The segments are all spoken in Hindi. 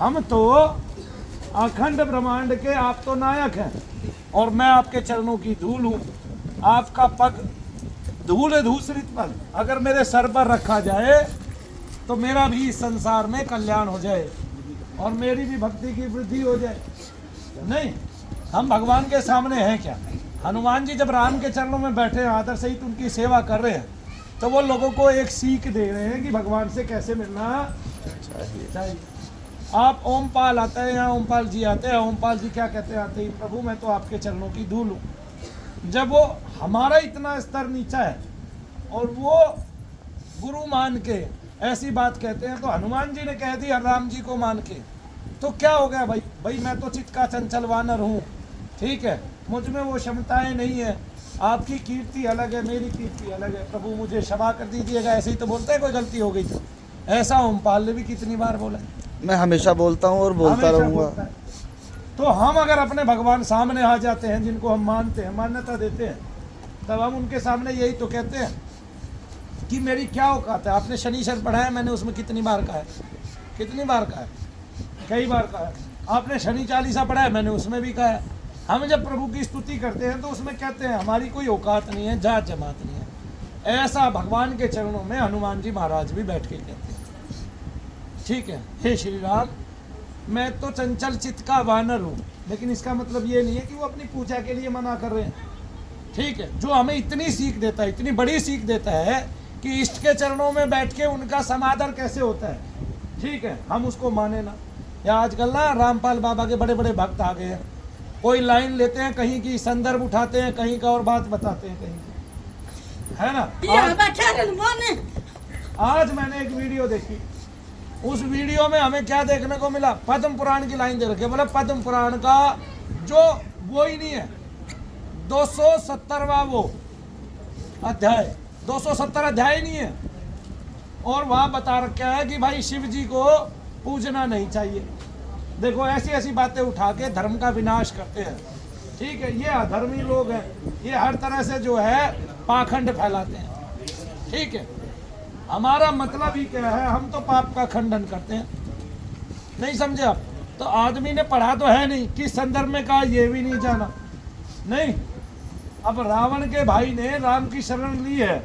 हम तो अखंड ब्रह्मांड के आप तो नायक हैं और मैं आपके चरणों की धूल हूँ। आपका पग धूल धूसरित पग अगर मेरे सर पर रखा जाए तो मेरा भी इस संसार में कल्याण हो जाए और मेरी भी भक्ति की वृद्धि हो जाए। नहीं, हम भगवान के सामने हैं क्या? हनुमान जी जब राम के चरणों में बैठे हैं, आदर सहित उनकी सेवा कर रहे हैं, तो वो लोगों को एक सीख दे रहे हैं कि भगवान से कैसे मिलना चाहिए। आप ओमपाल आते हैं, यहाँ ओमपाल जी आते हैं। ओमपाल जी क्या कहते हैं आते ही, प्रभु मैं तो आपके चरणों की धूल हूँ। जब वो हमारा इतना स्तर नीचा है और वो गुरु मान के ऐसी बात कहते हैं, तो हनुमान जी ने कह दी राम जी को मान के, तो क्या हो गया भाई? भाई मैं तो चित्त का चंचल वानर हूँ, ठीक है, मुझ में वो क्षमताएं नहीं है। आपकी कीर्ति अलग है, मेरी कीर्ति अलग है, प्रभु मुझे क्षमा कर दीजिएगा। ऐसे ही तो बोलते हैं कोई गलती हो गई तो। ऐसा ओमपाल ने भी कितनी बार बोला। मैं हमेशा बोलता हूँ और बोलता रहूँगा। तो हम अगर अपने भगवान सामने आ जाते हैं, जिनको हम मानते हैं, मान्यता देते हैं, तब हम उनके सामने यही तो कहते हैं कि मेरी क्या औकात है। आपने शनिचर पढ़ा है, मैंने उसमें कितनी बार कहा है, कितनी बार कहा है, कई बार कहा है। आपने शनि चालीसा पढ़ा है, मैंने उसमें भी कहा है। हम जब प्रभु की स्तुति करते हैं तो उसमें कहते हैं हमारी कोई औकात नहीं है, जात जमात नहीं है। ऐसा भगवान के चरणों में हनुमान जी महाराज भी बैठ के कहते हैं, ठीक है, हे श्री राम मैं तो चंचल चित्त का वानर हूँ। लेकिन इसका मतलब ये नहीं है कि वो अपनी पूजा के लिए मना कर रहे हैं, ठीक है। जो हमें इतनी सीख देता है, इतनी बड़ी सीख देता है कि इष्ट के चरणों में बैठ के उनका समादर कैसे होता है, ठीक है, हम उसको माने ना। या आजकल ना रामपाल बाबा के बड़े बड़े भक्त आ गए हैं, कोई लाइन लेते हैं, कहीं की संदर्भ उठाते हैं, कहीं का और बात बताते हैं, कहीं की, है ना। आज मैंने एक वीडियो देखी, उस वीडियो में हमें क्या देखने को मिला? पद्म पुराण की लाइन दे रखी है। बोले पद्म पुराण का जो वो ही नहीं है, 270वां वो अध्याय, 270 अध्याय नहीं है, और वहां बता रखा है कि भाई शिव जी को पूजना नहीं चाहिए। देखो ऐसी ऐसी बातें उठा के धर्म का विनाश करते हैं, ठीक है। ये अधर्मी लोग हैं, ये हर तरह से जो है पाखंड फैलाते हैं, ठीक है। हमारा मतलब ही क्या है? हम तो पाप का खंडन करते हैं, नहीं समझे आप? तो आदमी ने पढ़ा तो है नहीं, किस संदर्भ में कहा ये भी नहीं जाना, नहीं। अब रावण के भाई ने राम की शरण ली है,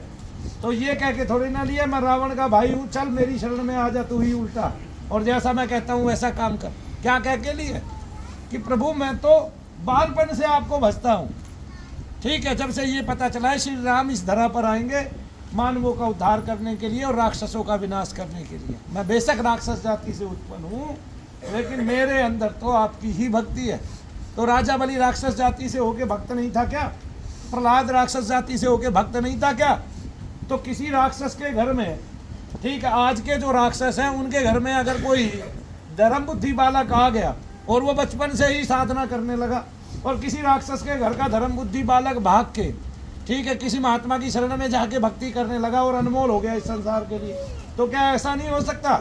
तो ये कह के थोड़ी ना लिया मैं रावण का भाई हूँ, चल मेरी शरण में आ जा तू ही उल्टा, और जैसा मैं कहता हूँ वैसा काम कर। क्या कह के लिए? कि प्रभु मैं तो बालपन से आपको भजता हूँ, ठीक है। जब से ये पता चला है श्री राम इस धरा पर आएंगे मानवों का उद्धार करने के लिए और राक्षसों का विनाश करने के लिए। मैं बेशक राक्षस जाति से उत्पन्न हूँ, लेकिन मेरे अंदर तो आपकी ही भक्ति है। तो राजा बलि राक्षस जाति से होके भक्त नहीं था क्या? प्रहलाद राक्षस जाति से होके भक्त नहीं था क्या? तो किसी राक्षस के घर में, ठीक है, आज के जो राक्षस हैं उनके घर में अगर कोई धर्म बुद्धि बालक आ गया और वो बचपन से ही साधना करने लगा, और किसी राक्षस के घर का धर्म बुद्धि बालक भाग के, ठीक है, किसी महात्मा की शरण में जाके भक्ति करने लगा और अनमोल हो गया इस संसार के लिए, तो क्या ऐसा नहीं हो सकता?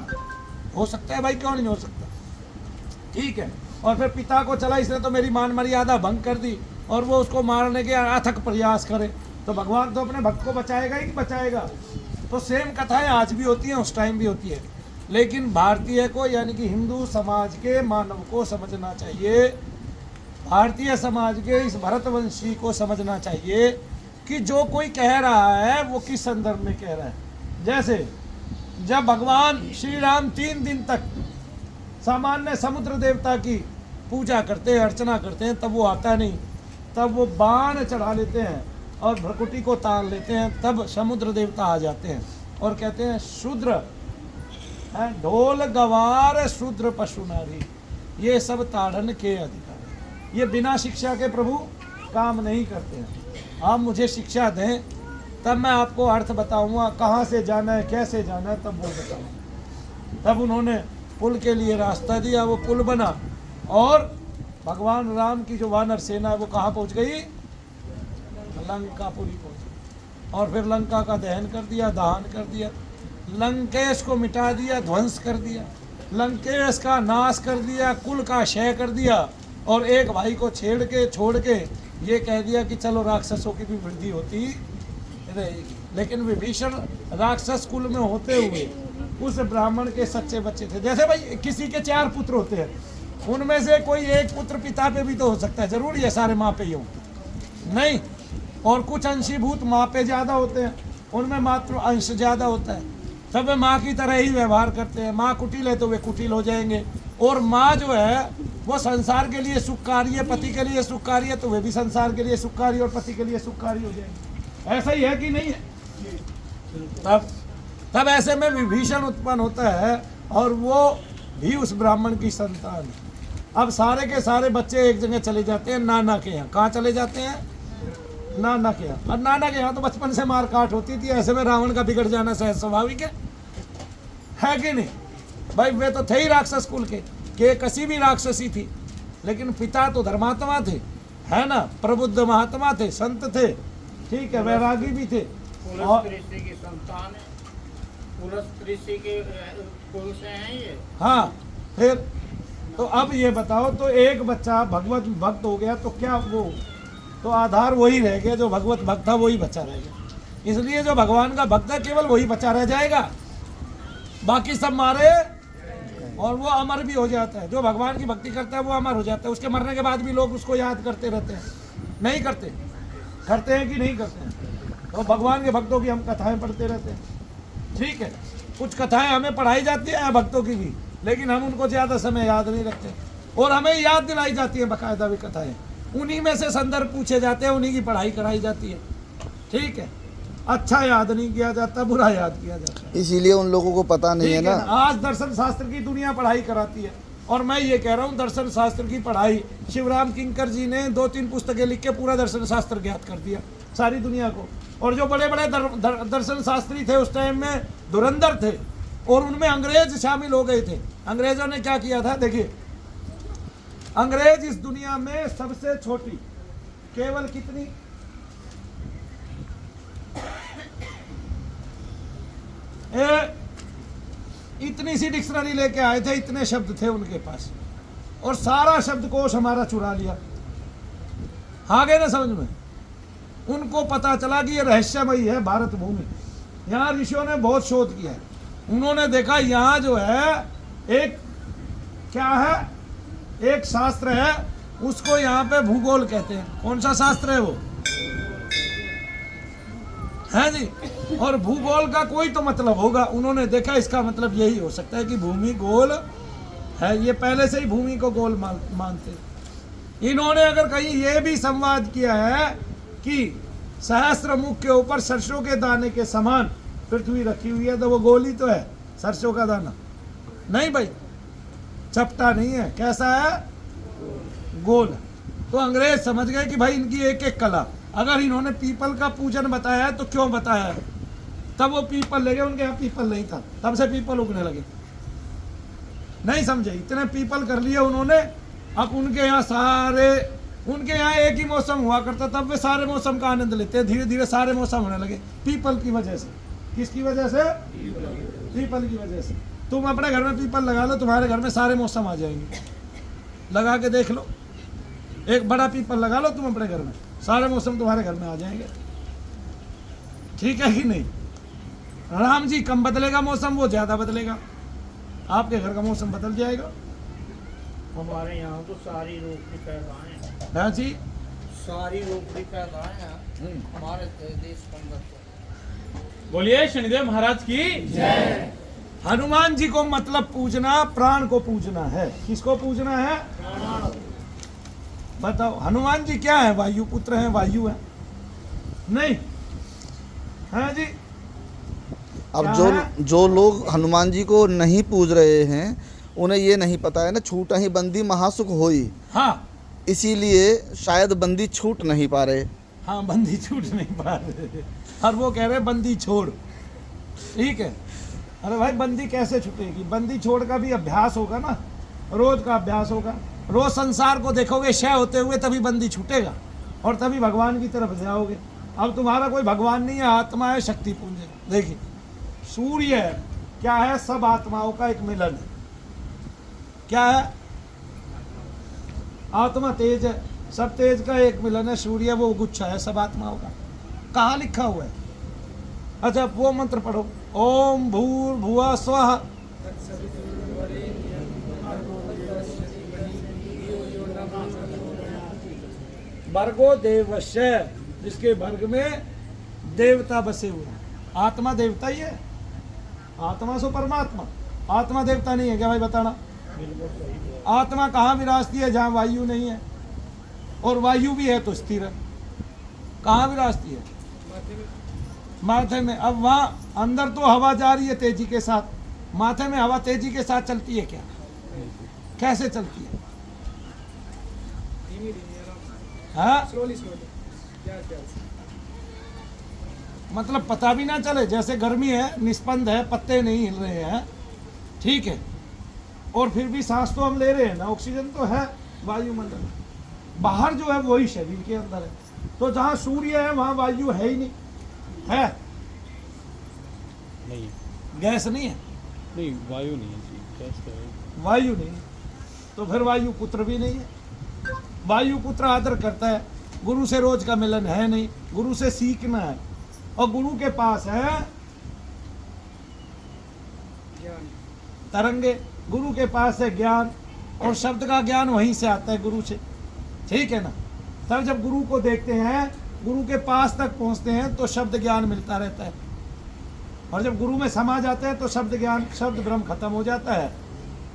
हो सकता है भाई, क्यों नहीं हो सकता, ठीक है। और फिर पिता को चला इसने तो मेरी मान मर्यादा भंग कर दी, और वो उसको मारने के अथक प्रयास करे, तो भगवान तो अपने भक्त को बचाएगा ही बचाएगा। तो सेम कथाएं आज भी होती हैं, उस टाइम भी होती है। लेकिन भारतीय को यानी कि हिंदू समाज के मानव को समझना चाहिए, भारतीय समाज के इस भरतवंशी को समझना चाहिए कि जो कोई कह रहा है वो किस संदर्भ में कह रहा है। जैसे जब भगवान श्री राम 3 दिन तक सामान्य समुद्र देवता की पूजा करते हैं, अर्चना करते हैं, तब वो आता नहीं, तब वो बाण चढ़ा लेते हैं और भ्रकुटी को तान लेते हैं, तब समुद्र देवता आ जाते हैं और कहते हैं शूद्र है, ढोल गवार शूद्र पशु नारी, ये सब ताड़न के अधिकार। ये बिना शिक्षा के प्रभु काम नहीं करते हैं। आप मुझे शिक्षा दें तब मैं आपको अर्थ बताऊंगा, कहाँ से जाना है, कैसे जाना है, तब वो बताऊंगा। तब उन्होंने पुल के लिए रास्ता दिया, वो पुल बना, और भगवान राम की जो वानर सेना है वो कहाँ पहुँच गई? लंकापुरी पहुँची, और फिर लंका का दहन कर दिया, दहन कर दिया, लंकेश को मिटा दिया, ध्वंस कर दिया, लंकेश का नाश कर दिया, कुल का क्षय कर दिया, और एक भाई को छोड़ के ये कह दिया कि चलो राक्षसों की भी वृद्धि होती रहेगी। लेकिन विभीषण राक्षस कुल में होते हुए उस ब्राह्मण के सच्चे बच्चे थे। जैसे भाई किसी के 4 पुत्र होते हैं, उनमें से कोई एक पुत्र पिता पे भी तो हो सकता है, जरूरी है सारे माँ पे ही हो नहीं। और कुछ अंशीभूत माँ पे ज़्यादा होते हैं, उनमें मातृ अंश ज़्यादा होता है, तब वे माँ की तरह ही व्यवहार करते हैं। माँ कुटिल है तो वे कुटिल हो जाएंगे, और माँ जो है वो संसार के लिए सुखकारी है, पति के लिए सुखकारी है, तो वे भी संसार के लिए सुखकारी और पति के लिए सुखकारी हो जाएंगे। ऐसा ही है कि नहीं है? तब ऐसे में विभीषण उत्पन्न होता है, और वो भी उस ब्राह्मण की संतान है। अब सारे के सारे बच्चे एक जगह चले जाते हैं नाना के यहाँ। कहाँ चले जाते हैं? नाना के यहाँ। और नाना के यहाँ तो बचपन से मार काट होती थी, ऐसे में रावण का बिगड़ जाना सहज स्वाभाविक है कि नहीं? भाई वे तो थे ही राक्षस कुल के कसी भी राक्षसी थी, लेकिन पिता तो धर्मात्मा थे, है ना, प्रबुद्ध महात्मा थे, संत थे, ठीक है, वैरागी भी थे। और ऋषि की संतान है, पुलस्त्य ऋषि के कुल से हैं ये। हाँ, फिर तो अब ये बताओ, तो एक बच्चा भगवत भक्त हो गया तो क्या वो तो आधार वही रह गया, जो भगवत भक्त था वही बचा रह गया। इसलिए जो भगवान का भक्त है केवल वही बचा रह जाएगा, बाकी सब मारे, और वो अमर भी हो जाता है। जो भगवान की भक्ति करता है वो अमर हो जाता है, उसके मरने के बाद भी लोग उसको याद करते रहते हैं। नहीं करते? करते हैं कि नहीं करते हैं? तो भगवान के भक्तों की हम कथाएं पढ़ते रहते हैं, ठीक है। कुछ कथाएं हमें पढ़ाई जाती है भक्तों की भी, लेकिन हम उनको ज़्यादा समय याद नहीं रखते, और हमें याद दिलाई जाती है बाकायदा भी कथाएं, उन्हीं में से संदर्भ पूछे जाते हैं, उन्हीं की पढ़ाई कराई जाती है, ठीक है। अच्छा याद नहीं किया जाता, बुरा याद किया जाता है, इसीलिए उन लोगों को पता नहीं है ना। आज दर्शन शास्त्र की दुनिया पढ़ाई कराती है, और मैं ये कह रहा हूँ दर्शन शास्त्र की पढ़ाई शिवराम किंकर जी ने 2-3 पुस्तकें लिख के पूरा दर्शन शास्त्र ज्ञात कर दिया सारी दुनिया को। और जो बड़े बड़े दर्शन शास्त्री थे उस टाइम में धुरंधर थे, और उनमें अंग्रेज शामिल हो गए थे। अंग्रेजों ने क्या किया था? देखिए, अंग्रेज इस दुनिया में सबसे छोटी, केवल कितनी, इतनी सी डिक्शनरी लेके आए थे, इतने शब्द थे उनके पास, और सारा शब्दकोश हमारा चुरा लिया। आ गए ना समझ में? उनको पता चला कि ये रहस्यमयी है भारत भूमि, यहाँ ऋषियों ने बहुत शोध किया है। उन्होंने देखा यहाँ जो है एक क्या है, एक शास्त्र है, उसको यहाँ पे भूगोल कहते हैं। कौन सा शास्त्र है वो? है जी। और भूगोल का कोई तो मतलब होगा, उन्होंने देखा इसका मतलब यही हो सकता है कि भूमि गोल है, ये पहले से ही भूमि को गोल मानते। इन्होंने अगर कहीं ये भी संवाद किया है कि सहस्त्र मुख के ऊपर सरसों के दाने के समान पृथ्वी रखी हुई है, तो वो गोल ही तो है, सरसों का दाना नहीं भाई, चपटा नहीं है, कैसा है? गोल। तो अंग्रेज समझ गए कि भाई इनकी एक एक कला, अगर इन्होंने पीपल का पूजन बताया है तो क्यों बताया है? तब वो पीपल ले गए, उनके यहाँ पीपल नहीं था, तब से पीपल उगने लगे। नहीं समझे? इतने पीपल कर लिए उन्होंने। अब उनके यहाँ एक ही मौसम हुआ करता, तब वे सारे मौसम का आनंद लेते हैं। धीरे धीरे सारे मौसम होने लगे पीपल की वजह से। किसकी वजह से? पीपल की वजह से। तुम अपने घर में पीपल लगा लो, तुम्हारे घर में सारे मौसम आ जाएंगे। लगा के देख लो, एक बड़ा पीपल लगा लो तुम अपने घर में, सारे मौसम तुम्हारे घर में आ जाएंगे, ठीक है कि नहीं? राम जी कम बदलेगा मौसम, वो ज्यादा बदलेगा, आपके घर का मौसम बदल जाएगा। हमारे यहाँ तो सारी रोपनी पैदा है। हाँ जी, सारी रोपनी पैदा है हमारे देश के अंदर। बोलिए शनिदेव महाराज की जय। हनुमान जी को मतलब पूजना, प्राण को पूजना है। किसको पूजना है? बताओ, हनुमान जी क्या है? वायु पुत्र हैं, वायु है नहीं? हाँ जी। अब जो लोग हनुमान जी को नहीं पूज रहे हैं उन्हें ये नहीं पता है ना, छूटा ही बंदी महासुख होई। हाँ, इसीलिए शायद बंदी छूट नहीं पा रहे। हाँ, बंदी छूट नहीं पा रहे, और वो कह रहे बंदी छोड़, ठीक है। अरे भाई बंदी कैसे छूटेगी? बंदी छोड़ का भी अभ्यास होगा ना, रोज का अभ्यास होगा, रोज संसार को देखोगे क्षय होते हुए, तभी बंदी छूटेगा और तभी भगवान की तरफ जाओगे। अब तुम्हारा कोई भगवान नहीं है, आत्मा है, शक्ति पुंज है। देखिए, सूर्य है, क्या है? सब आत्माओं का एक मिलन है। क्या है? आत्मा तेज है, सब तेज का एक मिलन है। सूर्य वो गुच्छा है सब आत्माओं का। कहाँ लिखा हुआ है? अच्छा वो मंत्र पढ़ो, ओम भूर्भुवः स्वः। भर्गो देवस्य, जिसके भर्ग में देवता बसे हुए हैं। आत्मा देवता ही है, आत्मा सो परमात्मा, आत्मा देवता नहीं है क्या भाई बताना? आत्मा कहाँ विराजती है? जहाँ वायु नहीं है, और वायु भी है तो स्थिर है। कहाँ विराजती है? माथे में। अब वहाँ अंदर तो हवा जा रही है तेजी के साथ, माथे में हवा तेजी के साथ चलती है क्या? कैसे चलती है? हाँ, मतलब पता भी ना चले, जैसे गर्मी है, निस्पंद है, पत्ते नहीं हिल रहे हैं, ठीक है, और फिर भी सांस तो हम ले रहे हैं ना, ऑक्सीजन तो है वायुमंडल में। बाहर जो है वही शरीर के अंदर है। तो जहाँ सूर्य है वहाँ वायु है ही नहीं, है? नहीं है, गैस नहीं है, नहीं वायु नहीं है जी, गैस तो है। वायु नहीं है, तो फिर वायु पुत्र भी नहीं है। वायु पुत्र आदर करता है, गुरु से रोज का मिलन है नहीं, गुरु से सीखना है, और गुरु के पास है तरंगे, गुरु के पास है ज्ञान, और शब्द का ज्ञान वहीं से आता है गुरु से, ठीक है ना? तब जब गुरु को देखते हैं, गुरु के पास तक पहुंचते हैं तो शब्द ज्ञान मिलता रहता है, और जब गुरु में समा जाते हैं तो शब्द ज्ञान, शब्द ब्रह्म खत्म हो जाता है,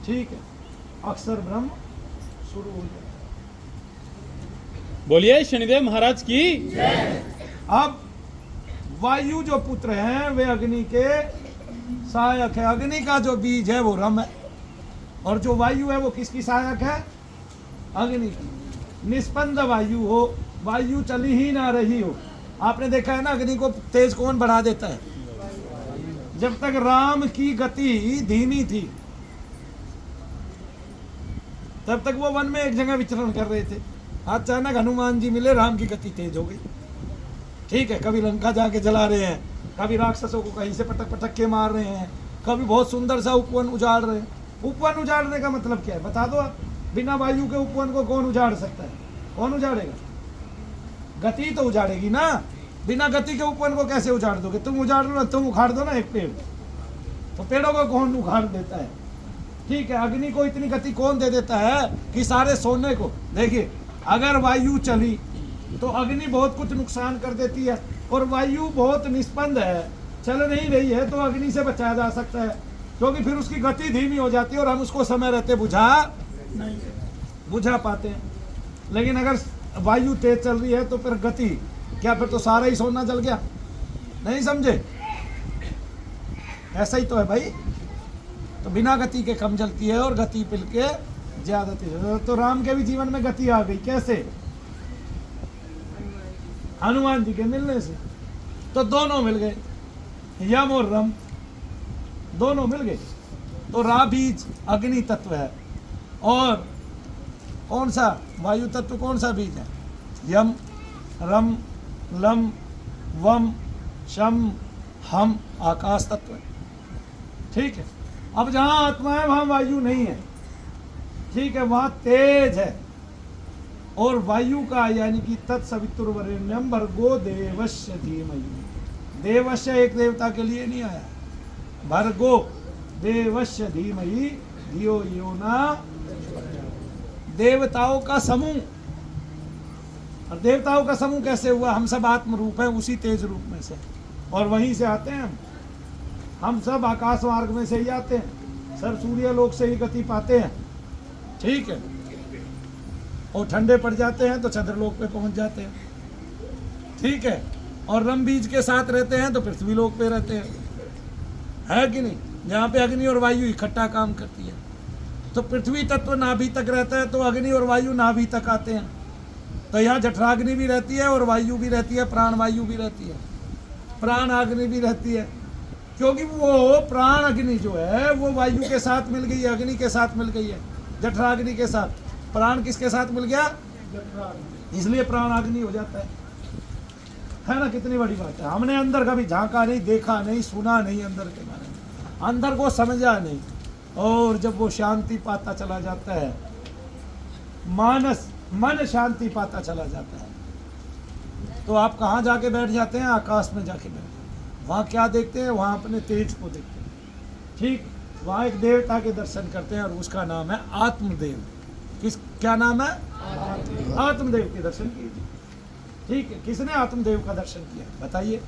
ठीक है, अक्षर ब्रह्म शुरू हो जाता है। बोलिए शनिदेव महाराज की। अब वायु जो पुत्र हैं वे अग्नि के सहायक है। अग्नि का जो बीज है वो रम है, और जो वायु है वो किसकी सहायक है? अग्नि की। निस्पंद वायु हो, वायु चली ही ना रही हो, आपने देखा है ना, अग्नि को तेज कौन बढ़ा देता है? जब तक राम की गति धीमी थी तब तक वो वन में एक जगह विचरण कर रहे थे, अचानक हनुमान जी मिले, राम की गति तेज हो गई, ठीक है। कभी लंका जाके जला रहे हैं, कभी राक्षसों को कहीं से पटक पटक के मार रहे हैं, कभी बहुत सुंदर सा उपवन उजाड़ रहे हैं। उपवन उजाड़ने का मतलब क्या है बता दो आप? बिना वायु के उपवन को कौन उजाड़ सकता है? कौन उजाड़ेगा? गति तो उजाड़ेगी ना, बिना गति के उपवन को कैसे उजाड़ दोगे? तुम उजाड़ लो ना, तुम उखाड़ दो ना एक पेड़, तो पेड़ों को कौन उखाड़ देता है? ठीक है, अग्नि को इतनी गति कौन दे देता है कि सारे सोने को, देखिए अगर वायु चली तो अग्नि बहुत कुछ नुकसान कर देती है, और वायु बहुत निष्पन्द है, चल नहीं रही है, तो अग्नि से बचाया जा सकता है, क्योंकि फिर उसकी गति धीमी हो जाती है और हम उसको समय रहते बुझा पाते हैं। लेकिन अगर वायु तेज चल रही है तो फिर गति क्या, फिर तो सारा ही सोना जल गया, नहीं समझे? ऐसा ही तो है भाई। तो बिना गति के कम जलती है और गति पिल के ज्यादा तेज। तो राम के भी जीवन में गति आ गई, कैसे? हनुमान जी के मिलने से। तो दोनों मिल गए, यम और रम दोनों मिल गए। तो रा बीज अग्नि तत्व है, और कौन सा वायु तत्व, कौन सा बीज है? यम, रम, लम, वम, शम, हम आकाश तत्व है, ठीक है। अब जहाँ आत्मा है वहाँ वायु नहीं है, ठीक है, वहाँ तेज है, और वायु का यानी कि तत्सवितुर्वरेण्यम भर्गो देवस्य धीमहि। देवस्य एक देवता के लिए नहीं आया, भर्गो देवस्य धीमहि धियो यो न, देवताओं का समूह। और देवताओं का समूह कैसे हुआ? हम सब आत्म रूप है, उसी तेज रूप में से, और वहीं से आते हैं हम सब आकाश मार्ग में से ही आते हैं, सब सूर्य लोक से ही गति पाते हैं, ठीक है, और ठंडे पड़ जाते हैं तो चंद्रलोक पे पहुंच जाते हैं, ठीक है, और रम बीज के साथ रहते हैं तो पृथ्वी लोक पे रहते हैं, है कि नहीं? जहाँ पे अग्नि और वायु इकट्ठा काम करती है। तो पृथ्वी तत्व नाभि तक रहता है, तो अग्नि और वायु नाभि तक आते हैं। तो यहाँ जठराग्नि भी रहती है और वायु भी रहती है, प्राण वायु भी रहती है, प्राण अग्नि भी रहती है, क्योंकि वो प्राण अग्नि जो है वो वायु के साथ मिल गई है, अग्नि के साथ मिल गई है, जठराग्नि के साथ। प्राण किसके साथ मिल गया? इसलिए प्राण अग्नि हो जाता है ना? कितनी बड़ी बात है। हमने अंदर कभी झांका नहीं, देखा नहीं, सुना नहीं, अंदर के बारे में अंदर को समझा नहीं, और जब वो शांति पाता चला जाता है, मन शांति पाता चला जाता है, तो आप कहाँ जाके बैठ जाते हैं? आकाश में जाके बैठ जाते हैं। वहाँ क्या देखते हैं? वहाँ अपने तेज को देखते हैं। ठीक, वहाँ एक देवता के दर्शन करते हैं और उसका नाम है आत्मदेव। क्या नाम है? आत्मदेव के दर्शन कीजिए। ठीक है, किसने आत्मदेव का दर्शन किया बताइए?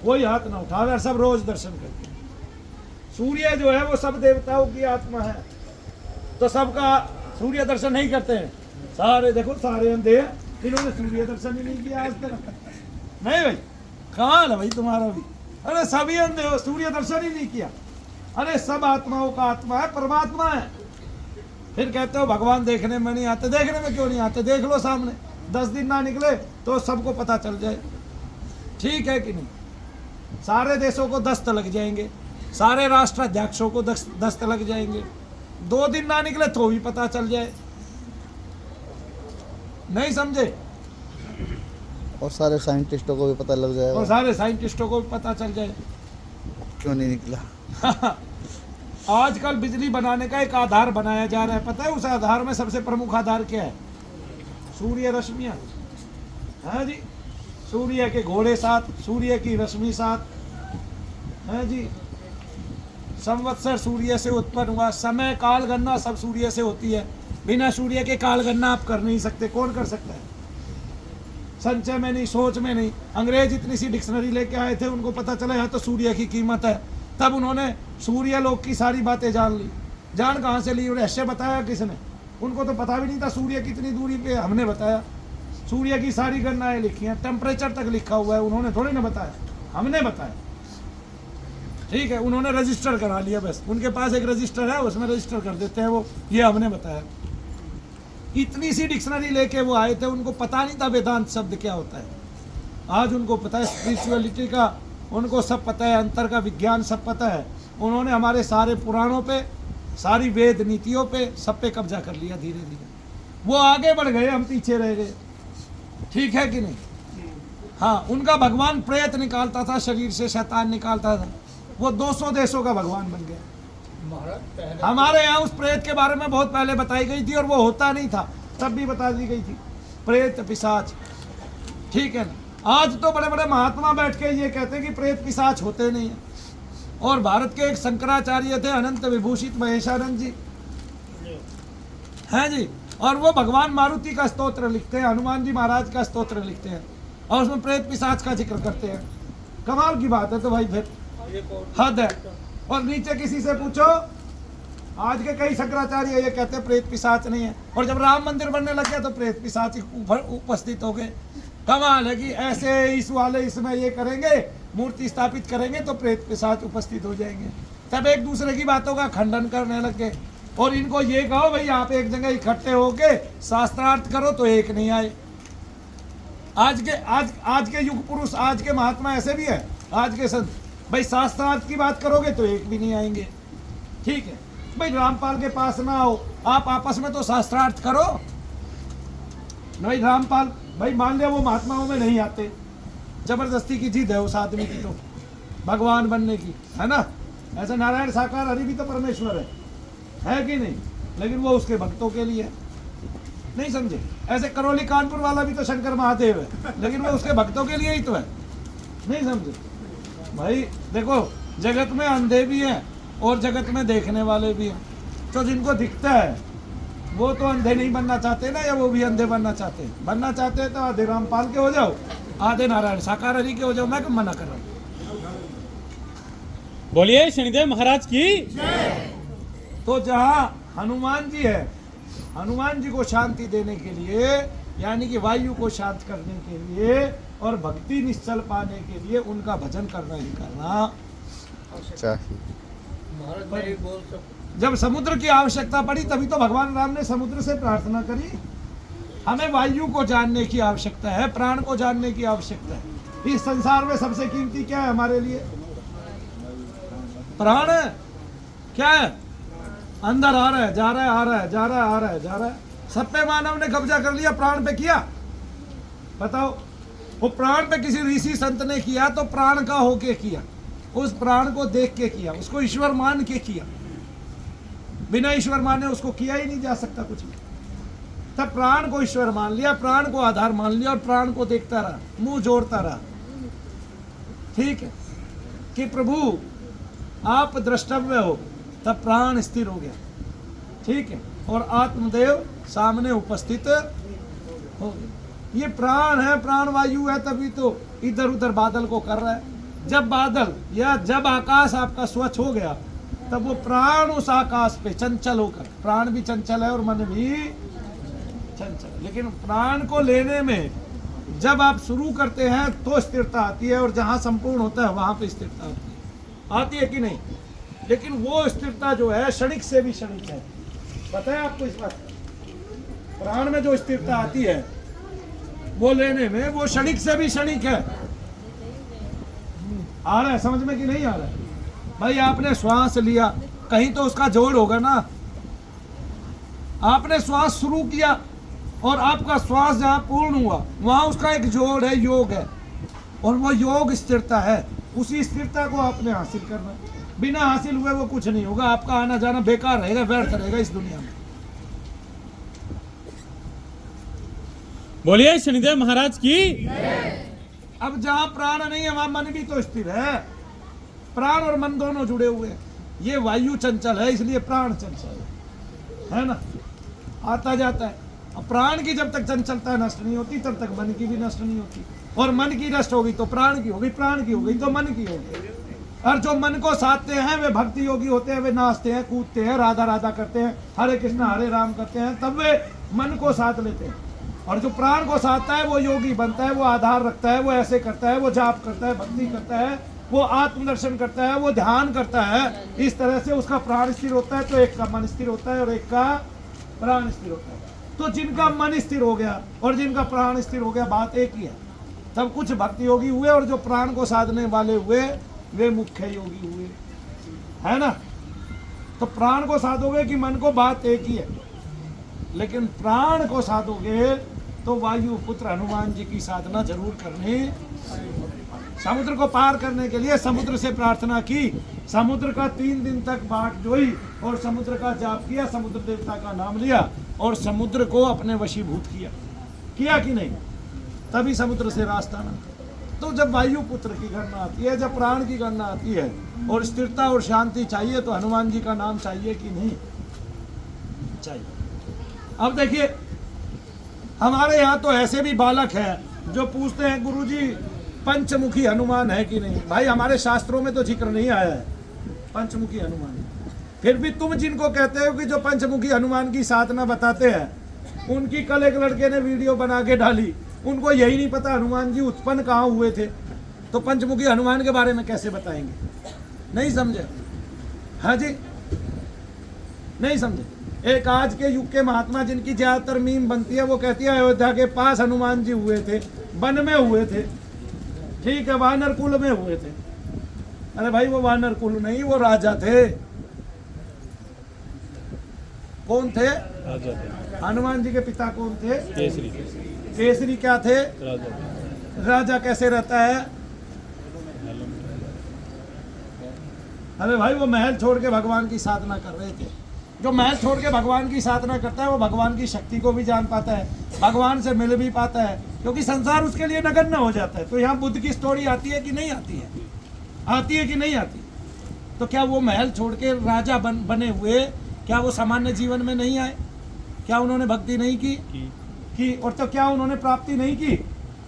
कोई हाथ ना उठावे, सब रोज दर्शन करते हैं। सूर्य जो है वो सब देवताओं की आत्मा है, तो सबका सूर्य दर्शन नहीं करते हैं। सारे देखो, सारे अंधे हैं, इन्होंने सूर्य दर्शन ही नहीं किया आज तक। नहीं भाई, कहाँ है भाई तुम्हारा भी? अरे सभी अंधे हो, सूर्य दर्शन ही नहीं किया। अरे सब आत्माओं का आत्मा है, परमात्मा है। फिर कहते हो भगवान देखने में नहीं आते। देखने में क्यों नहीं आते? देख लो सामने, 10 दिन ना निकले तो सबको पता चल जाए। ठीक है कि नहीं? सारे देशों को दस्त लग जाएंगे, सारे राष्ट्राध्यक्षों को दस्त लग जाएंगे। 2 दिन ना निकले तो भी पता चल जाए। नहीं समझे? और सारे साइंटिस्टों को भी पता लग और जाएगा। सारे साइंटिस्टों को भी पता चल जाए। क्यों नहीं निकला? आजकल बिजली बनाने का एक आधार बनाया जा रहा है, पता है? उस आधार में सबसे प्रमुख आधार क्या है? सूर्य रश्मियाँ है जी। सूर्य के घोड़े 7, सूर्य की रश्मि 7 है जी। संवत्सर सूर्य से उत्पन्न हुआ, समय काल गणना सब सूर्य से होती है। बिना सूर्य के काल गणना आप कर नहीं सकते। कौन कर सकता है? संचय में नहीं, सोच में नहीं। अंग्रेज इतनी सी डिक्शनरी लेके आए थे, उनको पता चला यहाँ तो सूर्य की कीमत है, तब उन्होंने सूर्य लोक की सारी बातें जान ली। जान कहाँ से ली? रहस्य बताया किसने? उनको तो पता भी नहीं था सूर्य कितनी दूरी पे, हमने बताया। सूर्य की सारी गणनाएं लिखी हैं, टेम्परेचर तक लिखा हुआ है, उन्होंने थोड़ी ना बताया, हमने बताया। ठीक है, उन्होंने रजिस्टर करा लिया, बस उनके पास एक रजिस्टर है, उसमें रजिस्टर कर देते हैं वो, ये हमने बताया। इतनी सी डिक्शनरी लेके वो आए थे, उनको पता नहीं था वेदांत शब्द क्या होता है। आज उनको पता है, स्पिरिचुअलिटी का उनको सब पता है, अंतर का विज्ञान सब पता है। उन्होंने हमारे सारे पुराणों पे, सारी वेद नीतियों पे, सब पे कब्जा कर लिया धीरे धीरे। वो आगे बढ़ गए, हम पीछे रह गए। ठीक है कि नहीं? हाँ, उनका भगवान प्रेत निकालता था शरीर से, शैतान निकालता था, वो 200 देशों का भगवान बन गया। हमारे यहाँ उस प्रेत के बारे में बहुत पहले बताई गई थी, और वो होता नहीं था तब भी बता दी गई थी, प्रेत पिशाच। ठीक है ना? आज तो बड़े बड़े महात्मा बैठ के ये कहते हैं कि प्रेत पिशाच होते नहीं हैं। और भारत के एक शंकराचार्य थे, अनंत विभूषित महेशानंद जी हैं जी, और वो भगवान मारुति का स्तोत्र लिखते हैं, हनुमान जी महाराज का स्तोत्र लिखते हैं, और उसमें प्रेत पिशाच का जिक्र करते हैं। कमाल की बात है। तो भाई फिर हद है। और नीचे किसी से पूछो, आज के कई शंकराचार्य ये कहते हैं प्रेत पिशाच नहीं है, और जब राम मंदिर बनने लग गया तो प्रेत पिशाच उपस्थित हो गए। कमाल है कि ऐसे इस वाले इसमें ये करेंगे, मूर्ति स्थापित करेंगे तो प्रेत पिशाच उपस्थित हो जाएंगे। तब एक दूसरे की बातों का खंडन करने लग गए। और इनको ये कहो भाई आप एक जगह इकट्ठे होके शास्त्रार्थ करो तो एक नहीं आए। आज के युग पुरुष, आज के महात्मा ऐसे भी है, आज के संत, भाई शास्त्रार्थ की बात करोगे तो एक भी नहीं आएंगे। ठीक है भाई, रामपाल के पास ना आओ, आप आपस में तो शास्त्रार्थ करो। भाई रामपाल, भाई मान लिया वो महात्माओं में नहीं आते, जबरदस्ती की जिद है उस आदमी की तो भगवान बनने की, है ना? ऐसे नारायण साकार हरि भी तो परमेश्वर है कि नहीं? लेकिन वो उसके भक्तों के लिए है। नहीं समझे? ऐसे करौली कानपुर वाला भी तो शंकर महादेव है, लेकिन वो उसके भक्तों के लिए ही तो है। नहीं समझे? भाई देखो, जगत में अंधे भी हैं और जगत में देखने वाले भी हैं। तो जिनको दिखता है वो तो अंधे नहीं बनना चाहते ना, या वो भी अंधे बनना चाहते हैं? बनना चाहते हैं तो आधे रामपाल के हो जाओ, आधे नारायण साकार हरि के हो जाओ। मैं क्यों मना कर रहा हूँ? बोलिए शनिदेव महाराज की। तो जहाँ हनुमान जी है, हनुमान जी को शांति देने के लिए, यानी कि वायु को शांत करने के लिए और भक्ति निश्चल पाने के लिए उनका भजन करना ही करना चाहिए। महाराज मैं भी बोल सकूं? जब समुद्र की आवश्यकता पड़ी तभी तो भगवान राम ने समुद्र से प्रार्थना करी। हमें वायु को जानने की आवश्यकता है, प्राण को जानने की आवश्यकता है। इस संसार में सबसे कीमती क्या है हमारे लिए? प्राण है। क्या है? अंदर आ रहा है, जा रहा है, आ रहा है, जा रहा है, आ रहा है, जा रहा है। सब पे मानव ने कब्जा कर लिया, प्राण पे किया? बताओ, वो प्राण पे किसी ऋषि संत ने किया तो प्राण का होके किया, उस प्राण को देख के किया, उसको ईश्वर मान के किया। बिना ईश्वर माने उसको किया ही नहीं जा सकता कुछ भी। तब प्राण को ईश्वर मान लिया, प्राण को आधार मान लिया और प्राण को देखता रहा, मुंह जोड़ता रहा। ठीक है कि प्रभु आप द्रष्टव्य हो, तब प्राण स्थिर हो गया, ठीक है, और आत्मदेव सामने उपस्थित हो गए। ये प्राण है, प्राण वायु है, तभी तो इधर उधर बादल को कर रहा है। जब बादल या जब आकाश आपका स्वच्छ हो गया, तब वो प्राण उस आकाश पे चंचल होकर, प्राण भी चंचल है और मन भी चंचल है, लेकिन प्राण को लेने में जब आप शुरू करते हैं तो स्थिरता आती है, और जहां संपूर्ण होता है वहां पे स्थिरता आती है कि नहीं। लेकिन वो स्थिरता जो है क्षणिक से भी क्षणिक है, पता है आपको इस बात। प्राण में जो स्थिरता आती है वो लेने में वो क्षणिक से भी क्षणिक है। आ रहा है समझ में कि नहीं आ रहा है? भाई आपने श्वास लिया, कहीं तो उसका जोड़ होगा ना। आपने श्वास शुरू किया और आपका श्वास जहां पूर्ण हुआ वहां उसका एक जोड़ है, योग है, और वो योग स्थिरता है। उसी स्थिरता को आपने हासिल करना, बिना हासिल हुए वो कुछ नहीं होगा। आपका आना जाना बेकार रहेगा, व्यर्थ रहेगा इस दुनिया में। बोलिए शनिदेव महाराज की। अब जहां प्राण नहीं है वहां मन भी तो स्थिर है। प्राण और मन दोनों जुड़े हुए हैं। ये वायु चंचल है, इसलिए प्राण चंचल है ना, आता जाता है। अब प्राण की जब तक चंचलता नष्ट नहीं होती तब तक मन की भी नष्ट नहीं होती, और मन की नष्ट होगी तो प्राण की होगी, प्राण की होगी तो मन की होगी। और जो मन को साधते हैं वे भक्ति योगी होते हैं, वे नाचते हैं, कूदते हैं, राधा राधा करते हैं, हरे कृष्ण हरे राम करते हैं, तब वे मन को साध लेते हैं। और जो प्राण को साधता है वो योगी बनता है, वो आधार रखता है, वो ऐसे करता है, वो जाप करता है, भक्ति करता है, वो आत्मदर्शन करता है, वो ध्यान करता है। इस तरह से उसका प्राण स्थिर होता है, तो एक का मन स्थिर होता है और एक का प्राण स्थिर होता है। तो जिनका मन स्थिर हो गया और जिनका प्राण स्थिर हो गया, बात एक ही है। तब कुछ भक्ति योगी हुए, और जो प्राण को साधने वाले हुए वे मुख्य योगी हुए, है ना। तो प्राण को साधोगे कि मन को, बात एक ही है। लेकिन प्राण को साधोगे तो वायु पुत्र हनुमान जी की साधना जरूर करनी। समुद्र को पार करने के लिए समुद्र से प्रार्थना की, समुद्र का 3 दिन तक बाट जोई और समुद्र का जाप किया, समुद्र देवता का नाम लिया और समुद्र को अपने वशीभूत किया कि नहीं, तभी समुद्र से रास्ता ना। तो जब वायु पुत्र की गणना आती है, जब प्राण की गणना आती है और स्थिरता और शांति चाहिए, तो हनुमान जी का नाम चाहिए कि नहीं चाहिए। अब देखिए हमारे यहाँ तो ऐसे भी बालक हैं जो पूछते हैं गुरुजी पंचमुखी हनुमान है कि नहीं। भाई हमारे शास्त्रों में तो जिक्र नहीं आया है पंचमुखी हनुमान। फिर भी तुम जिनको कहते हो कि जो पंचमुखी हनुमान की साधना बताते हैं, उनकी कल एक लड़के ने वीडियो बना के डाली, उनको यही नहीं पता हनुमान जी उत्पन्न कहाँ हुए थे, तो पंचमुखी हनुमान के बारे में कैसे बताएंगे। नहीं समझे? हाँ जी, नहीं समझे। एक आज के युग के महात्मा जिनकी ज्यादातर मीम बनती है, वो कहती है अयोध्या के पास हनुमान जी हुए थे, वन में हुए थे, ठीक है, वानर कुल में हुए थे। अरे भाई वो वानर कुल नहीं, वो राजा थे। कौन थे? राजा थे। हनुमान जी के पिता कौन थे? केसरी। केसरी क्या थे? राजा। राजा कैसे रहता है? अरे भाई वो महल छोड़ के भगवान की साधना कर रहे थे। जो महल छोड़ के भगवान की साधना करता है वो भगवान की शक्ति को भी जान पाता है, भगवान से मिल भी पाता है, क्योंकि संसार उसके लिए नगण्य हो जाता है। तो यहाँ बुद्ध की स्टोरी आती है कि नहीं आती है? आती है कि नहीं आती? तो क्या वो महल छोड़ के राजा बने हुए, क्या वो सामान्य जीवन में नहीं आए? क्या उन्होंने भक्ति नहीं की? और तो क्या उन्होंने प्राप्ति नहीं की?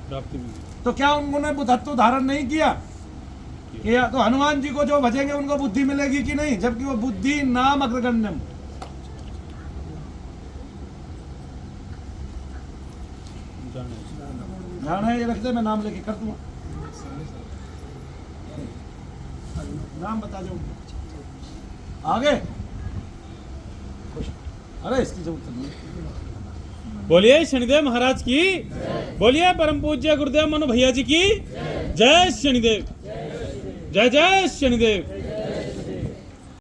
प्राप्ति भी। तो क्या उन्होंने बुद्धत्व धारण नहीं किया? तो हनुमान जी को जो भजेंगे उनको बुद्धि मिलेगी कि नहीं? जबकि वो बुद्धि नाम अग्रगण्यम। ध्यान है, ये रख दे, मैं नाम लेके कर दूंगा। नाम बता दो आगे। अरे इसकी जरूरत नहीं। बोलिए शनिदेव महाराज की। बोलिए परम पूज्य गुरुदेव मनु भैया जी की जय शनिदेव। जय जय शनिदेव।